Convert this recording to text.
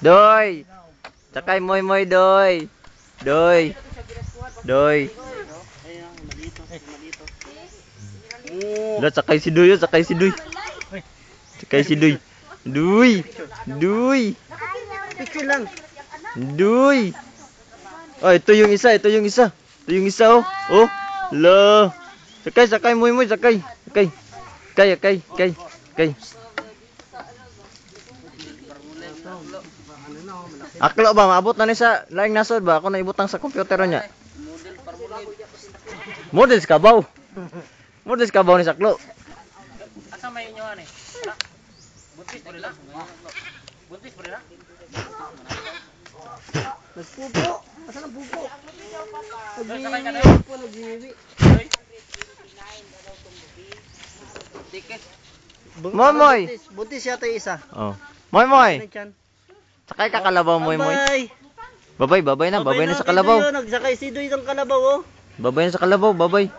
Doy. Sakay moy moy doy. Doy. Doy. Lah sakay si Doy, sakay si Doy. Sakay si Doy. Doy. Doy. Picture lang. Doy. Oh, ito yung isa, ito yung isa. Ito yung isa oh. Oh. Lah. Sakay, sakay moy moy, sakay. Sakay. Kay, kay, kay, kay. Aklo ba maabot na ni sa laing nasod ba? Ako na ibutang sa computer niya. Models ka ba? Models ka ba ni saklo? Asa may inyo ani? Buntis pa nila? Buntis pa nila? Nagpupo. Asa nang pupo? Nagbiwi po, nagbiwi. Tiket. Moy. Buntis yata yung isa. Oh. Moy moy. Sakay ka kalabaw moy moy. Babay, babay na sa kalabaw. Nagsakay si Doy ng kalabaw oh. Babay na sa kalabaw, babay.